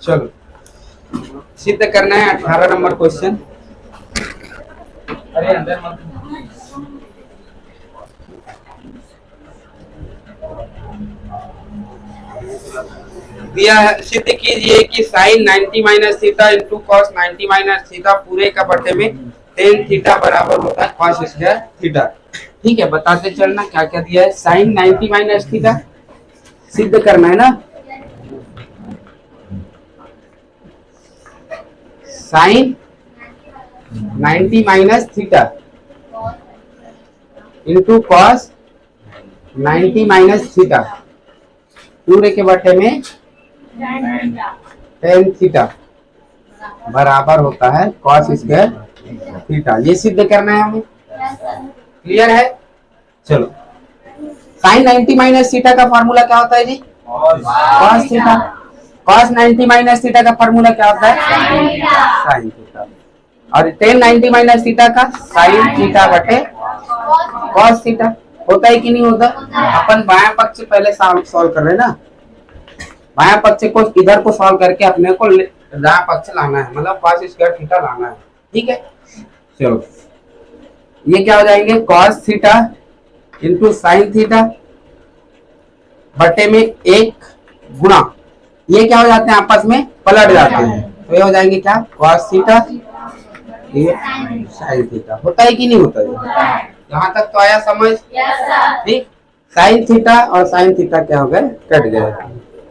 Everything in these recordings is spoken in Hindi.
चलो सिद्ध करना है 18 नंबर क्वेश्चन। अरे अंदर मत दिया है। सिद्ध कीजिए कि sine 90 minus theta into cos 90 minus theta पूरे का बटे में टेन थीटा बराबर होता है कॉस स्क्वायर थीटा। ठीक है, बताते चलना क्या क्या दिया है। साइन 90 माइनस थीटा सिद्ध करना है ना। Sine 90 minus theta into cos 90 minus theta पूरे के बटे में टेन थीटा बराबर होता है कॉस स्क्वायर थीटा। ये सिद्ध करना है हमें। क्लियर है? चलो साइन 90 माइनस थीटा का फॉर्मूला क्या होता है जी? Cos theta. Cos 90 minus theta का फॉर्मूला क्या होता है? Sine theta. और टेन 90 माइनस थीटा का साइन थीटा बटे कॉस थीटा। होता है कि नहीं होता? अपन बायां पक्ष से पहले सॉल्व कर रहे हैं ना। बायां पक्ष को इधर को सॉल्व करके अपने को दायां पक्ष लाना है, मतलब कॉस स्क्वायर थीटा लाना है। ठीक है, चलो ये क्या हो जाएंगे? Cos theta into sine theta बटे में एक गुणा, ये क्या हो जाते हैं आपस में पलट जाते हैं, तो ये हो जाएंगे क्या? कॉस थीटा ये साइन थीटा। होता है कि नहीं होता है? यहाँ तक तो आया समझ? ठीक। साइन थीटा और साइन थीटा क्या हो गए? कट गए,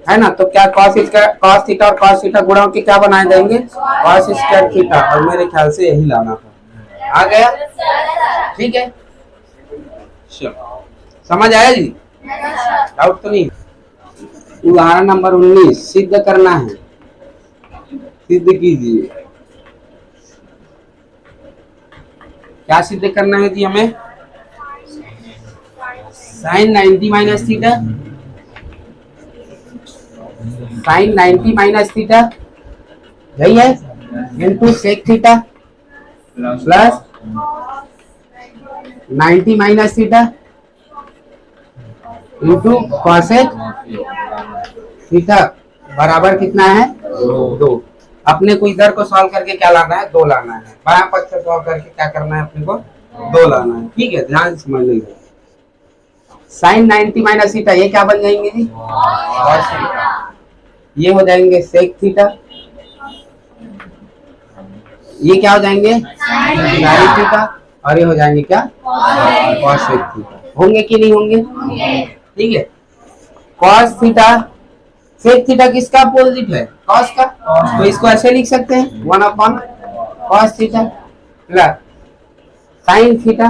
है ना। तो क्या कॉस थीटा और कॉस थीटा गुणा के क्या बनाए जाएंगे? Cos square theta. और मेरे ख्याल से यही लाना था। आ गया? ठीक है, समझ आया जी? डाउट तो नहीं? उदाहरण नंबर 19 सिद्ध करना है। सिद्ध कीजिए। क्या सिद्ध करना है जी हमें? Sine 90 minus theta, sine 90 minus theta यही है into sec theta plus 90 minus theta into cosec theta बराबर कितना है? 2। अपने को इधर को सॉल्व करके क्या लाना है? 2 लाना है। बायां पक्ष से सॉल्व करके क्या करना है? अपने को 2 लाना है। ठीक है, ध्यान से समझ लीजिए। साइन 90 माइनस थीटा ये क्या बन जाएंगे जी? Cos theta. ये हो जाएंगे सेक थीटा, ये क्या हो जाएंगे? Sign theta. और ये हो जाएंगे क्या? Cosec theta. होंगे कि नहीं होंगे? ठीक है। कॉस थीटा सेक थीटा किसका अपोजिट है? कॉस का। तो इसको ऐसे लिख सकते हैं 1 upon cos theta plus sine theta.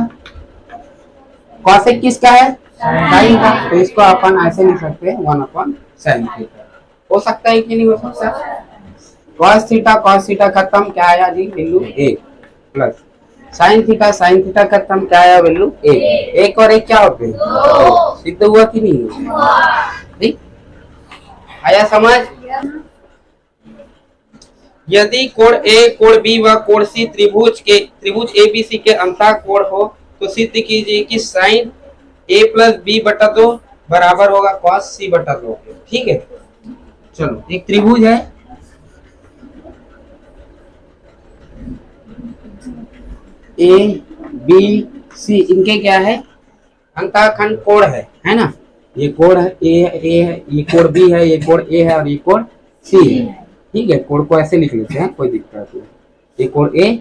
Cosec किसका है? साइन का। तो इसको अपन ऐसे लिख सकते हैं 1 अपॉन साइन थीटा। हो सकता है कि नहीं हो सकता? कॉस थीटा खत्म, क्या आया जी? वैल्यू 1 प्लस साइन थीटा खत्म, क्या आया? वैल्यू 1। 1 और 1 क्या होते हैं? 2। सिद्ध हुआ कि नहीं? ठीक, आया समझ? यदि कोण ए, कोण बी व कोण सी त्रिभुज एबीसी के अंतः कोण हो तो सिद्ध कीजिए कि साइन ए प्लस बी बटा 2 बराबर होगा कॉस सी बटा 2। ठीक है, चलो एक त्रिभुज है ए बी सी, इनके क्या है? अंतःखंड कोण है ना। ये कोण है ए है, ये कोण बी है, ये कोण ए है और ये कोण सी है। ठीक है, कोण को ऐसे लिख लेते हैं, कोई दिक्कत नहीं। ये कोण ए,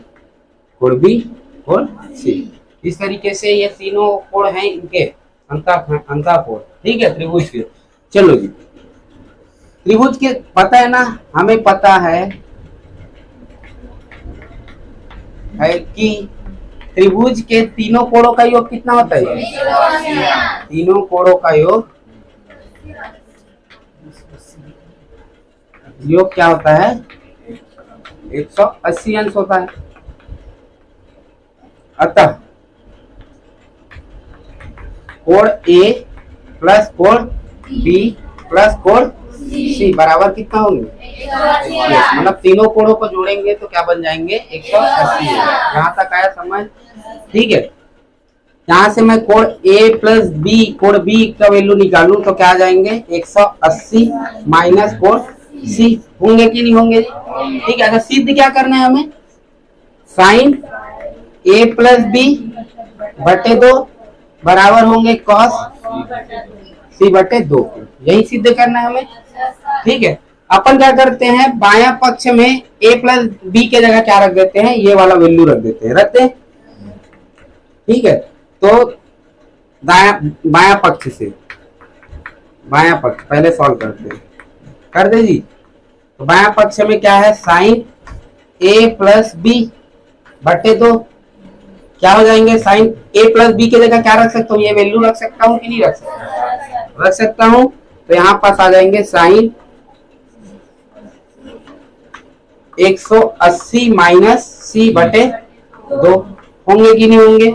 कोण बी, कोण सी, इस तरीके से ये तीनों कोण हैं इनके अंतःकोण। ठीक है, त्रिभुज के। चलो जी, त्रिभुज के पता है ना, हमें पता है कि त्रिभुज के तीनों कोणों का योग कितना होता है? तीनों कोणों का योग क्या होता है? 180 अंश होता है। अतः कोण ए प्लस कोण बी प्लस कोण सी बराबर कितना होंगे? मतलब तीनों कोणों को जोड़ेंगे तो क्या बन जाएंगे? 180। यहाँ तक आया समझ? ठीक है, यहाँ से मैं कोण ए प्लस बी, कोण बी का वैल्यू निकालूं तो क्या आ जाएंगे 180 माइनस कोण सी, होंगे कि नहीं होंगे? ठीक है, अगर सिद्ध क्या करना है हमें, साइन ए प्लस बी बटे 2 बराबर होंगे कॉस सी बटे 2, यही सिद्ध करना है हमें। ठीक है, अपन क्या करते हैं, बायां पक्ष में ए प्लस बी के जगह क्या रख देते हैं, ये वाला वैल्यू रख देते हैं, रखते हैं। ठीक है, तो बायां पक्ष से, बायां पक्ष पहले सॉल्व करते हैं, कर दे जी। तो बायां पक्ष में क्या है, साइन ए प्लस बी बटे 2, क्या हो जाएंगे, साइन ए प्लस बी की जगह क्या रख सकता हूँ, ये वैल्यू रख सकता हूँ कि नहीं रख सकता, रख सकता हूँ। तो यहाँ पास आ जाएंगे साइन 180 माइनस सी बटे 2, होंगे कि नहीं होंगे?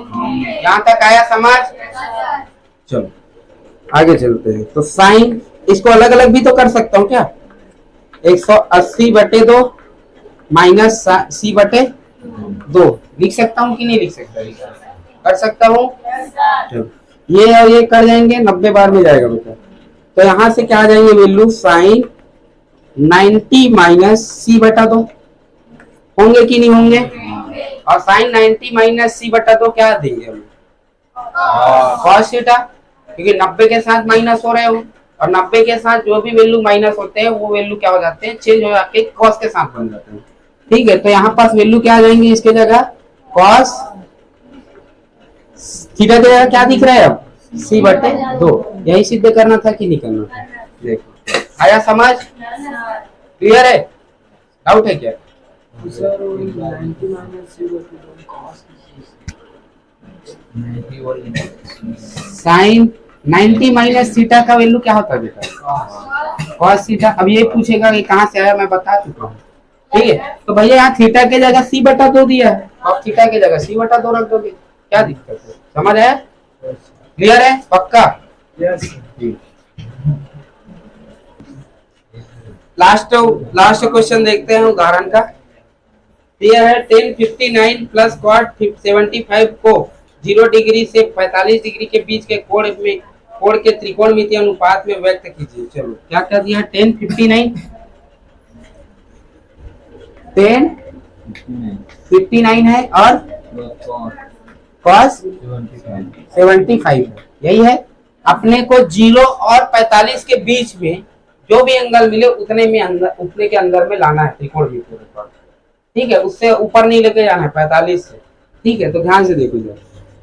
यहाँ तक आया समझ? चलो आगे चलते हैं। तो साइन, इसको अलग अलग भी तो कर सकता हूँ क्या, 180 बटे 2 माइनस सी बटे 2 लिख सकता हूँ कि नहीं लिख सकता, कर सकता हूँ। चलो ये और ये कर जाएंगे, 90 बार में जाएगा बेटा। तो यहाँ से क्या आ जाएंगे वैल्यू, साइन 90 माइनस सी बटा 2, होंगे कि नहीं होंगे? और साइन 90 माइनस सी बटा 2 क्या देंगे हम, कॉस थीटा, क्योंकि 90 के साथ माइनस हो रहे हो, और 90 के साथ जो भी वैल्यू माइनस होते हैं वो वैल्यू क्या हो जाते हैं, चेंज हो जाके कॉस के साथ बन जाते हैं। ठीक है, तो यहाँ पास वैल्यू क्या आ जाएंगे इसके जगह, कॉस थीटा के जगह क्या दिख रहा है अब, सी बटे 2, यही सिद्ध करना था कि नहीं करना था? देखो आया समझ, क्लियर है, डाउट है क्या? साइन 90 माइनस थीटा का वैल्यू क्या होता है बेटा, कॉस थीटा। अब ये पूछेगा कि कहाँ से आया, मैं बता चुका हूँ। ठीक है, तो भैया यहाँ थीटा के जगह सी बटा 2 दिया है, अब थीटा के जगह सी बटा 2 रख दोगे, क्या दिक्कत है? समझ आया, क्लियर है, पक्का? लास्ट क्वेश्चन देखते हैं उदाहरण का। क्लियर है, tan 59 प्लस cot 75 को 0 डिग्री से 45 डिग्री के बीच के कोण के त्रिकोणमितीय अनुपात में व्यक्त कीजिए। चलो क्या क्या दिया, tan 59 है और cos 75 है, यही है। अपने को 0 और 45 के बीच में जो भी एंगल मिले उतने के अंदर में लाना है त्रिकोणमितीय अनुपात। ठीक है, उससे ऊपर नहीं लेके जाना है 45 से। ठीक है, तो ध्यान से देखो जरा,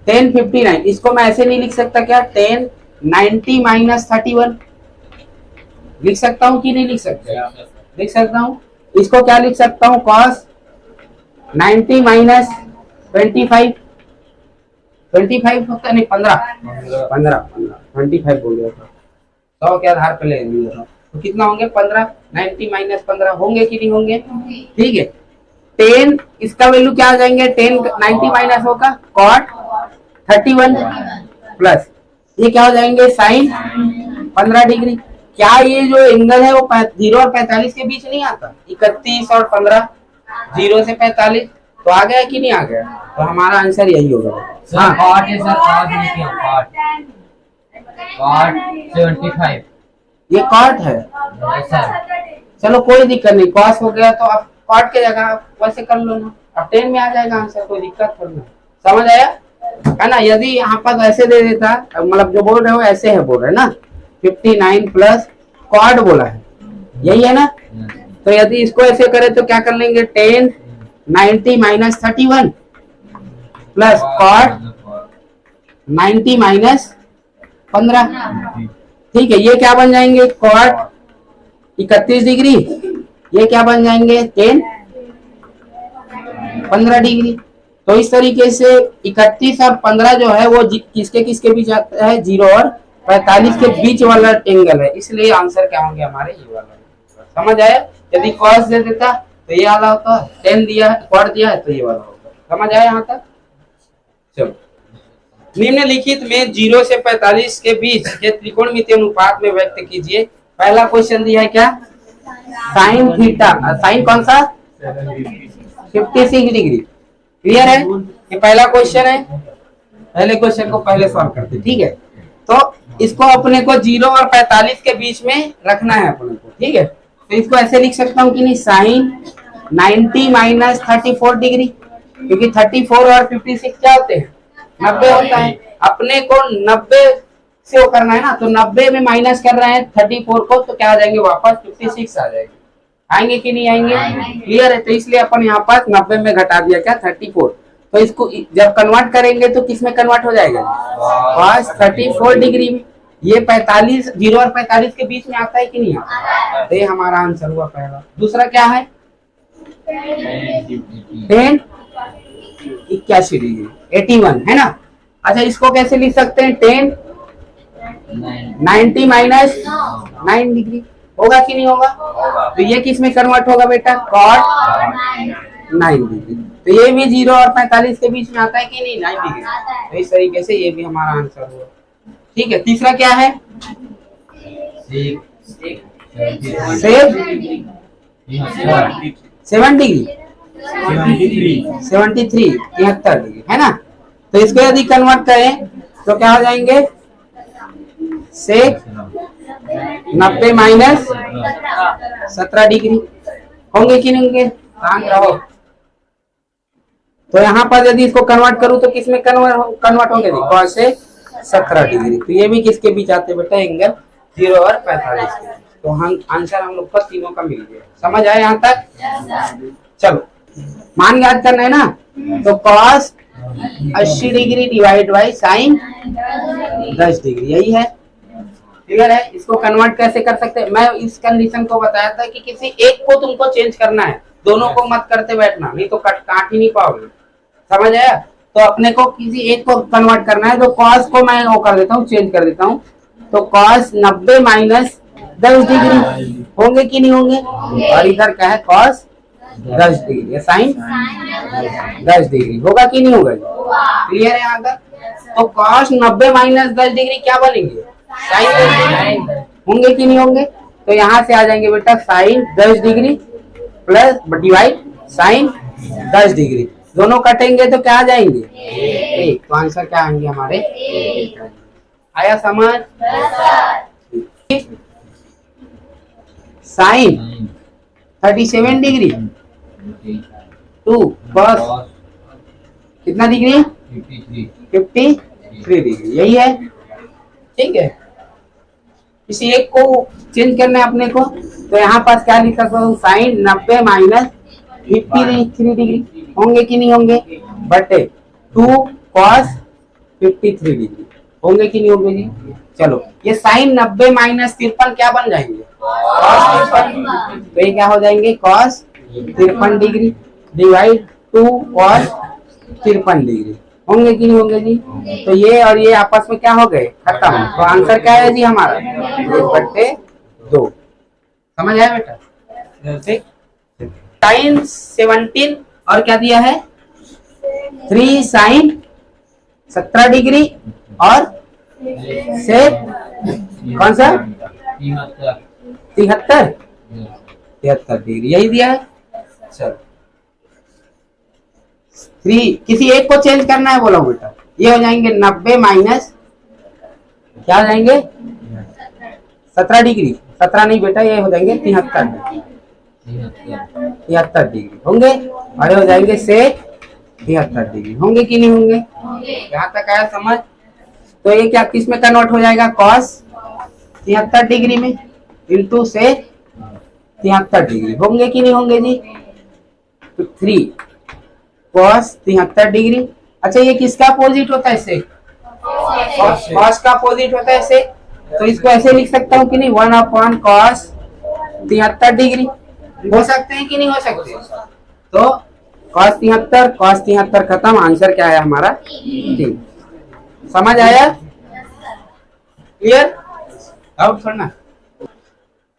tan 59 इसको मैं ऐसे नहीं लिख सकता क्या, tan 90 माइनस 31 लिख सकता हूँ कि नहीं लिख सकता? लिख सकता हूँ। इसको क्या लिख सकता हूँ, cos 90 माइनस 25 होता नहीं, 15 25 बोल गया था, 100 के आधार पे ले लिया, तो कितना होंगे 15, 90 माइनस 15 होंगे कि नहीं होंगे? ठीक है, tan इसका वैल्यू क्या आ जाएंगे, tan 90 माइनस होगा cot 31 प्लस ये क्या हो जाएंगे साइन 15 डिग्री। क्या ये जो एंगल है वो 0 और 45 के बीच नहीं आता, 31 और 15, 0 से 45, तो आ गया कि नहीं आ गया? तो हमारा आंसर यही होगा। हाँ cot है सर, cot 75 ये कॉट है सर। चलो कोई दिक्कत नहीं, कॉस हो गया तो अब कॉट के जगह वैसे कर लो ना, अब 10 में आ जाएगा आंसर, कोई दिक्कत थोड़ी ना। समझ आया है ना? यदि यहाँ पर ऐसे दे देता, मतलब जो बोल रहे हो ऐसे है, बोल रहे ना 59 प्लस कॉट बोला है, यही है ना? तो यदि इसको ऐसे करे तो क्या कर लेंगे, 10 90 माइनस 31 प्लस कॉट 90 माइनस 15। ठीक है, ये क्या बन जाएंगे, कॉट 31 डिग्री, ये क्या बन जाएंगे, tan 15 डिग्री। तो इस तरीके से 31 और 15 जो है वो किसके बीच आता है, 0 और 45 के बीच वाला एंगल है, इसलिए आंसर क्या होंगे हमारे ये वाला। समझ आया? यदि cos दे देता तो ये वाला होता, tan दिया है, cot दिया है तो ये वाला होता। समझ आया यहाँ तक? चलो, निम्नलिखित में 0 से 45 के बीच के त्रिकोणमितीय अनुपात में व्यक्त कीजिए। पहला क्वेश्चन दिया है क्या, साइन थीटा, साइन कौन सा 56 डिग्री। क्लियर है? ये पहला क्वेश्चन है। पहले क्वेश्चन को पहले सॉल्व करते हैं, ठीक है। तो इसको अपने को 0 और 45 के बीच में रखना है अपने को, ठीक है। तो इसको ऐसे लिख सकता हूँ कि नहीं, साइन 90 माइनस 34 डिग्री, क्योंकि 34 और 56 क्या होते हैं, 90 होता है। अपने को 90 से वो करना है ना, तो 90 में माइनस कर रहे हैं 34 को, तो क्या आ जाएंगे, वापस 56 आ जाएंगे। आएंगे कि नहीं आएंगे, क्लियर है। तो इसलिए अपन यहाँ पास 90 में घटा दिया क्या, 34। तो इसको जब कन्वर्ट करेंगे तो किस में कन्वर्ट हो जाएगा, cos 34 डिग्री में। ये 45, 0 और 45 के बीच में आता है कि नहीं आता, तो ये हमारा आंसर हुआ पहला। दूसरा क्या है, 10 81 डिग्री, 81 है ना। अच्छा इसको कैसे लिख सकते हैं, 10 90 माइनस 9 डिग्री, होगा कि नहीं होगा। तो ये किस में कन्वर्ट होगा बेटा, cot 9 डिग्री। तो ये भी 0 और 45 के बीच में आता है कि नहीं, 9 डिग्री। तो इस तरीके से ये भी हमारा आंसर हुआ, ठीक है। तीसरा क्या है, सेव 7 डिग्री, 73 डिग्री है ना। तो इसको यदि कन्वर्ट करें तो क्या हो जाएंगे, सेक 90 माइनस 17 डिग्री, होंगे कि नहीं होंगे, शांत रहो। तो यहाँ पर यदि इसको कन्वर्ट करूं तो किस में कन्वर्ट होंगे, cos से 17 डिग्री। तो ये भी किसके बीच आते बेटा, एंगल 0 और 45 के। तो हम आंसर हम लोग को तीनों का मिल गया, समझ आया यहाँ तक। चलो मान याद करना है ना, तो cos 80 degree divide by sine 10 degree, यही है, क्लियर है। इसको कन्वर्ट कैसे कर सकते हैं, मैं इस कंडीशन को बताया था कि किसी एक को तुमको चेंज करना है, दोनों को मत करते बैठना, नहीं तो काट ही नहीं पाओगे, समझ आया। तो अपने को किसी एक को कन्वर्ट करना है, तो cos को मैं वो कर देता हूँ, चेंज कर देता हूँ। तो cos 90 माइनस 10 डिग्री, होंगे कि नहीं होंगे। और इधर क्या है, cos 10 डिग्री, साइन 10 डिग्री, होगा कि नहीं होगा, क्लियर है यहाँ तक। तो cos 90 माइनस 10 डिग्री क्या बनेंगे, साइन होंगे कि नहीं होंगे। तो यहाँ से आ जाएंगे बेटा sine 10 degree plus divide sine 10 degree, दोनों कटेंगे तो क्या आ जाएंगे, एक। तो आंसर क्या आएंगे हमारे, आया समझ। साइन 37 डिग्री टू cos कितना डिग्री, 53 डिग्री, यही है, ठीक है। किसी एक को चेंज करना है अपने को, तो यहाँ पास क्या लिख सकता हूँ, साइन 90 माइनस 53 डिग्री, होंगे कि नहीं होंगे, बटे 2 cos 53 डिग्री, होंगे कि नहीं होंगे जी। चलो ये साइन 90 माइनस 53 क्या बन जाएंगे, cos 53, तो ये क्या हो जाएंगे, cos 53 degree divide 2 cos 53 degree, होंगे कि नहीं होंगे जी। तो ये और ये आपस में क्या हो गए, खत्म। तो आंसर क्या है जी हमारा, 1/2। समझ आया बेटा, ठीक। साइन 17 और क्या दिया है, 3 साइन 17 डिग्री और से कौन सा 73 डिग्री, यही दिया है। चलो 3 किसी एक को चेंज करना है, बोलो बेटा, ये हो जाएंगे 90 माइनस क्या हो जाएंगे 17 डिग्री, 17 नहीं बेटा, ये हो जाएंगे 73 डिग्री होंगे, और ये हो जाएंगे से 73 डिग्री, होंगे कि नहीं होंगे, यहाँ तक आया समझ। तो ये क्या किस में कन्वर्ट हो जाएगा, cos 73 डिग्री में इंटू से 73 डिग्री, होंगे कि नहीं होंगे जी। तो 3 cos 73 डिग्री, अच्छा ये किसका अपोजिट होता है, इससे cos का अपोजिट होता है इससे, तो इसको ऐसे लिख सकता हूँ कि नहीं, 1/cos 73 डिग्री, हो सकते हैं कि नहीं हो सकते। तो cos 73 खत्म, आंसर क्या है हमारा, ठीक। समझ आया, क्लियर। अब सुनना,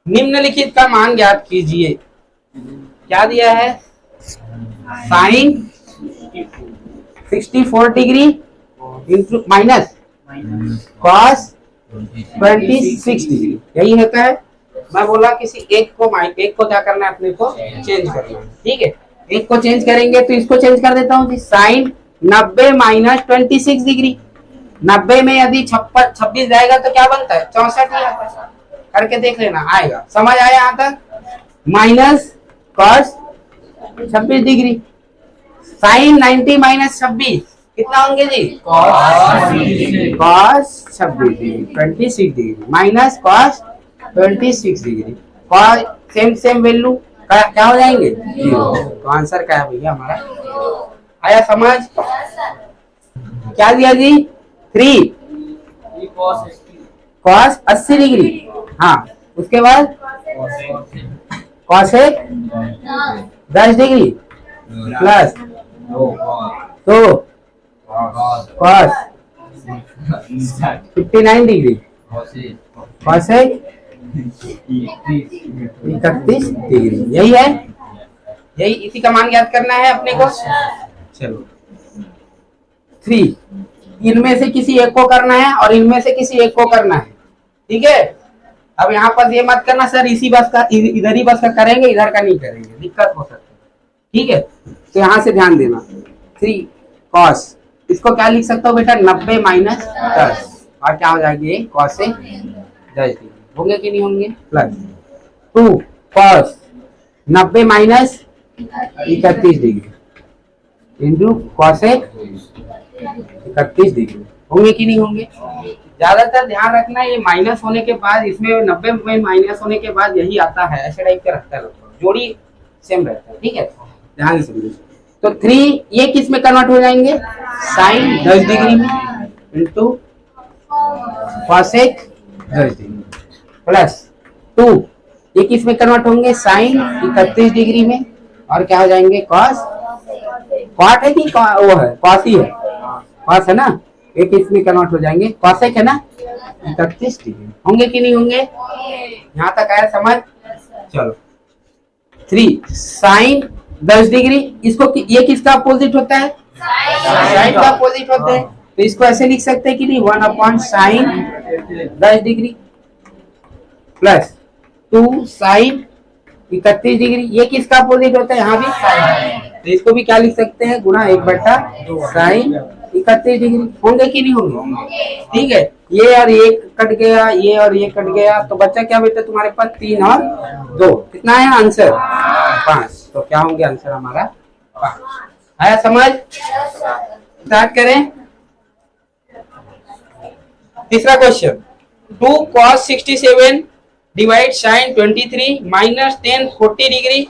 निम्नलिखित का मान ज्ञात कीजिए, क्या दिया है, sine 64 degree into minus cos 26 degree, यही होता है। मैं बोला किसी एक को क्या करना है, अपने को चेंज करना है, ठीक है। एक को चेंज करेंगे तो इसको चेंज कर देता हूँ, साइन 90 माइनस 26 डिग्री। 90 में यदि 26 जाएगा तो क्या बनता है? 64 ही आता है। करके देख लेना, आएगा। समझ आया यहाँ तक? Minus cos 26 degree, sine 90 minus 26 कितना होंगे जी? Cos 26 degree 26 degree minus cos 26 degree. Cos same value क्या हो जाएंगे? 0। तो आंसर क्या है भैया हमारा? आया समझ? क्या दिया जी? 3 कॉस 80 डिग्री। हाँ, उसके बाद cosec 10 degree plus 2 cos 59 degree cosec 31 degree. यही है, यही इसी का मान याद करना है अपने को। चलो 3, इनमें से किसी एक को करना है और इनमें से किसी एक को करना है, ठीक है। अब यहाँ पर ये मत करना सर इसी बस का इधर ही बस का करेंगे, इधर का नहीं करेंगे, दिक्कत हो सकती है, ठीक है। तो यहाँ से ध्यान देना। 3 कॉस, इसको क्या लिख सकता हूँ बेटा? 90 माइनस 10 और क्या हो जाएगी? कॉस से 10 डिग्री होंगे कि नहीं होंगे? Plus 2 cos 90 minus 31 degree into cos से 31 डिग्री होंगे कि नहीं होंगे? ज्यादातर ध्यान रखना, ये माइनस होने के बाद, इसमें 90 में माइनस होने के बाद यही आता है, ऐसे टाइप का रखता है, जोड़ी सेम रहता है, ठीक है। ध्यान से समझिए। तो 3 ये किस में कन्वर्ट हो जाएंगे? साइन 10 डिग्री में इंटू कॉसेक 10 डिग्री प्लस 2 ये किस में कन्वर्ट होंगे? साइन 31 डिग्री में और क्या हो जाएंगे? कॉस, कॉट है कि वो है? कॉस ही है, कॉस है ना। एक इसमें कन्वर्ट हो जाएंगे, कॉसेक है ना, 31 डिग्री होंगे कि नहीं होंगे? यहाँ तक आया समझ? चलो 3 साइन 10 डिग्री, इसको ये किसका अपोजिट होता है? साइन का अपोजिट होता है, तो इसको ऐसे लिख सकते हैं कि नहीं? 1 upon sine 10 degree plus 2 sine 31 degree, ये किसका अपोजिट होता है? यहाँ भी साइन, तो इसको भी क्या लिख सकते हैं? गुणा 1/2 साइन 31 डिग्री होंगे कि नहीं होंगे? ठीक है। ये और ये कट गया, ये और ये कट गया, तो बच्चा क्या बेटा तुम्हारे पास? 3 और 2 कितना है आंसर? 5। तो क्या होंगे आंसर हमारा? 5। आया समझ? स्टार्ट करें। तीसरा question, 2 cos 67 divide sine 23 minus 10 40 degree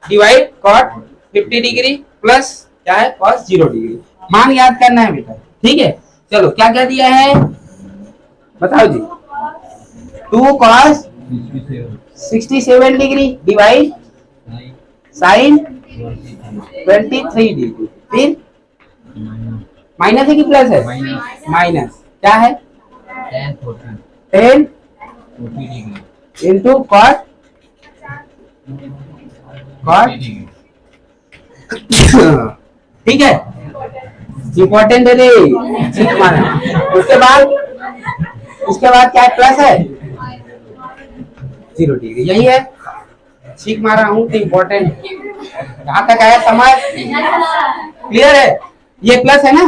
divide cot 50 degree plus क्या है? cos 0 degree. मान याद करना है बेटा, ठीक है। चलो क्या क्या दिया है बताओ जी? 2 cos 67 degree divide sine 23 degree, फिर माइनस है कि प्लस है? माइनस क्या है? 10 इंटू कॉट ठीक है, इंपॉर्टेंट है रे, ठीक माना। उसके बाद क्या है? प्लस है 0 डिग्री, यही है, ठीक मारा हूँ तो इम्पोर्टेंट। यहाँ तक आया समझ? क्लियर है? ये प्लस है ना।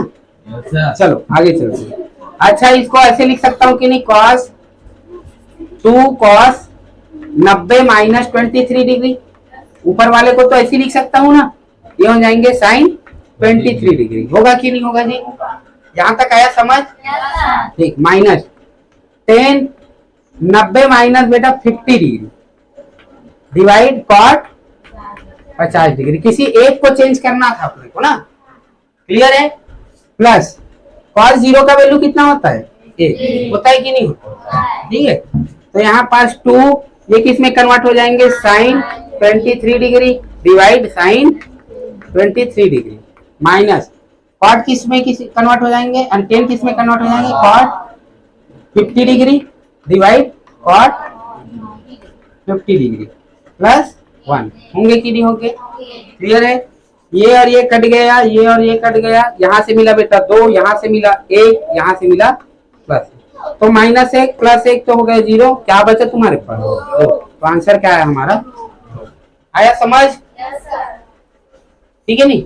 चलो आगे चलते। अच्छा इसको ऐसे लिख सकता हूँ कि नहीं? cos 2 cos 90 माइनस 23 डिग्री, ऊपर वाले को तो ऐसे लिख सकता हूँ ना, ये हो जाएंगे साइन 23 डिग्री। होगा कि नहीं होगा जी? यहाँ तक आया समझ? ठीक, माइनस 10 90 माइनस बेटा 50 डिग्री डिवाइड कॉट 50 डिग्री, किसी एक को चेंज करना था अपने को ना, क्लियर है। प्लस cos 0 का वैल्यू कितना होता है? 1 होता है कि नहीं होता? ठीक है, तो यहाँ पास 2 ये किस में कन्वर्ट हो जाएंगे? Sine 23 degree divide sine 23 degree minus cot किस में कन्वर्ट हो जाएंगे? 10 किस में कन्वर्ट हो जाएंगे? Cot 50 degree divide cot 50 degree plus 1 होंगे कि नहीं होंगे? क्लियर है। ये और ये कट गया, ये और ये कट गया, यहाँ से मिला बेटा 2, यहाँ से मिला 1, यहाँ से मिला प्लस, तो -1 प्लस 1 तो हो गया 0। क्या बचा तुम्हारे पास? 2। तो आंसर क्या है हमारा? आया समझ? ठीक है नहीं?